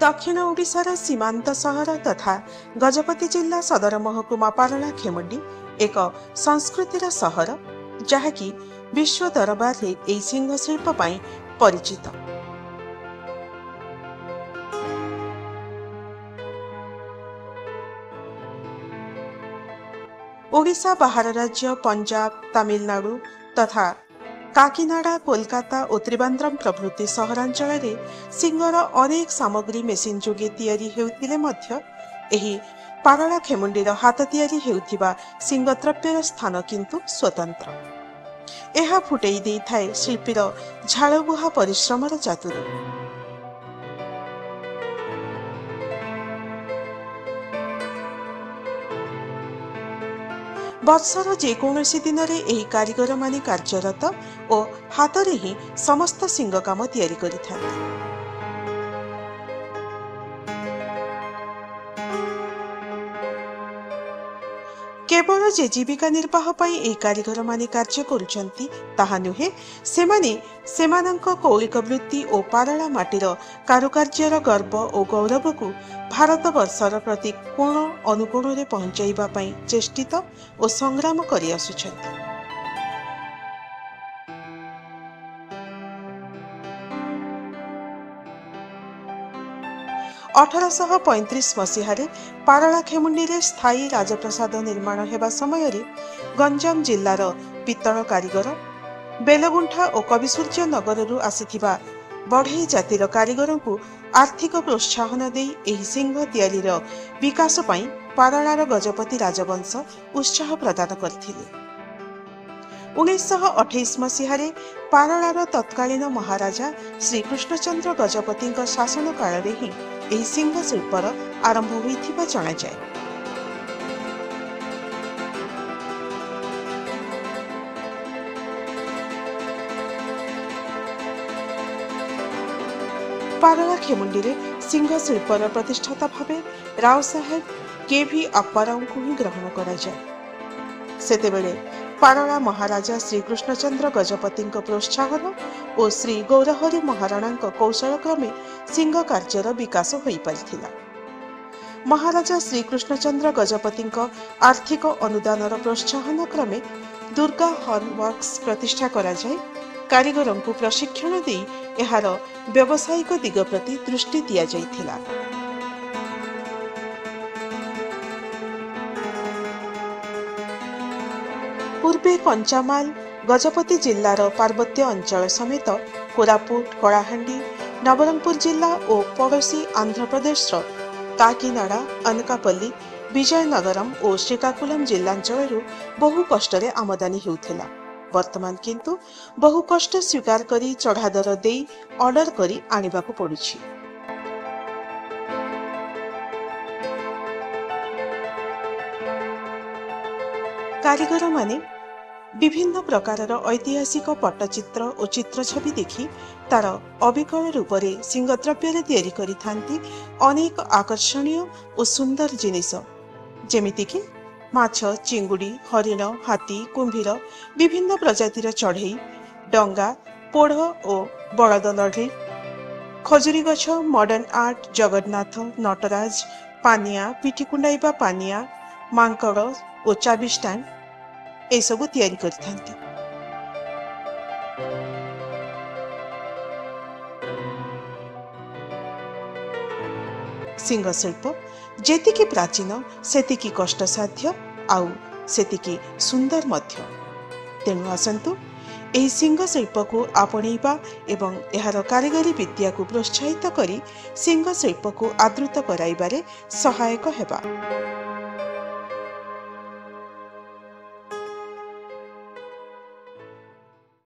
दक्षिण ओडिशार सीमांत सहर तथा गजपति जिला सदर महकुमा पारला खेमुंडी एक संस्कृतिर सहर जहाँकि विश्व दरबार में सिंह शिल्प पाई परिचित। ओडिशा बाहर राज्य पंजाब, तमिलनाडु तथा काकीनाडा, कोलकाता और त्रिवेंद्रम प्रभृति सहरांचल में सिंहर अनेक सामग्री मेसीन जोगे तैयारी हेउतिले मध्य एही पारला खेमुंडीर हाथ तैयारी हेउथिबा सिंहद्रव्यर स्थान किंतु स्वतंत्र। यह फुटई देई थाए शिल्पीर झाड़बुहा परिश्रमर चातुर्य। वर्षर जेकोसी दिन में यही कारीगर माने कार्यरत और हाथ में ही समस्त सिंह काम तैयारी करिथांते। केवल जे जीविका निर्वाह पाई एही कारीगर माने कार्य करुछंती ताहा नुहे, सेमाने सेमानंक कौलिक वृत्ति और पारला माटीर कारुकार्यर गर्व और गौरव को भारत वर्षर प्रति कोण अनुकोण में पहुंचाइबा पाई चेष्टित और संग्राम करि आसुछंती। 1835 मसीह पारला खेमुंडी रे स्थायी राजप्रसाद निर्माण हेबा समय गंजाम जिल्लार पित्तल कारीगर बेलगुंठा और कविसूर्य नगर आसीथिबा बढ़ई जातिर कारीगर को आर्थिक प्रोत्साहन दे एही सिंह तैयारीर विकास पाई पारलार गजपति राजवंश उत्साह प्रदान करथिले। 1928 मसीह पारलार तत्कालीन महाराजा श्री कृष्णचंद्र गजपति शासन काल में ही एही सिंह शिल्पर आरंभ होइथिबा जणा जाय। पारला खेमुंडी रे सिंह शिल्पर प्रतिष्ठाता भावे राव साहेब के.भी. अप्पाराव को ही ग्रहण करा जाय। सेतेबेले पारला महाराजा श्री कृष्णचंद्र गजपति प्रोत्साहन और श्री गौरहरि महाराणा कौशल क्रमे सिंह कार्यर विकास होई परिथिला। महाराजा श्री कृष्णचंद्र गजपति आर्थिक अनुदानर प्रोत्साहन क्रमे दुर्गा हॉर्न वर्क्स प्रतिष्ठा करा जाय। कारीगर को प्रशिक्षण दे एहार व्यावसायिक दिग प्रति दृष्टि दिया जायथिला। पूर्वे कंचामाल गजपति जिल्लार पार्वत्य अंचल समेत कोरापुट, कलाहांडी, नवरंगपुर जिला और पड़ोसी आंध्र प्रदेश काकीनाडा, अनकापल्ली, विजयनगरम और श्रीकाकुलम जिलांचल बहु कष्ट आमदानी हेउथिला। वर्तमान किंतु बहु कष्ट स्वीकार करी चढ़ा दर दे ऑर्डर करी आनिबाकु पड़ुछि। कारीगर माने विभिन्न प्रकारर ऐतिहासिक पट्टचित्र और चित्रछवि देखि तार अविकल रूप से सिंहद्रव्य तैयारी करिथांती अनेक आकर्षणीय और सुंदर जिनिस जेमिति कि माछ, चिंगुड़ी, हरिण, हाथी, कुंभीर, विभिन्न प्रजातिर चढ़ई, डंगा, पोढ़ और बलद लढ़ई, खजुरी गछ, मॉडर्न आर्ट, जगन्नाथ, नटराज, पानिया, पिठी कुंडाइबा पानिया, मांकड़ और चाबी स्टैंड ए सबु तैयारी करथांती। सिंह शिल्प जेतिकी प्राचीन सेतिकी कष्टसाध्य आउ सेतिकी सुंदर मध्य। तेणु आसंतु एही सिंह शिल्प को आपणैबा एवं एहार कारीगरी विद्या को प्रोत्साहित करी सिंह शिल्प को आदृत कराइबारे सहायक हेबा।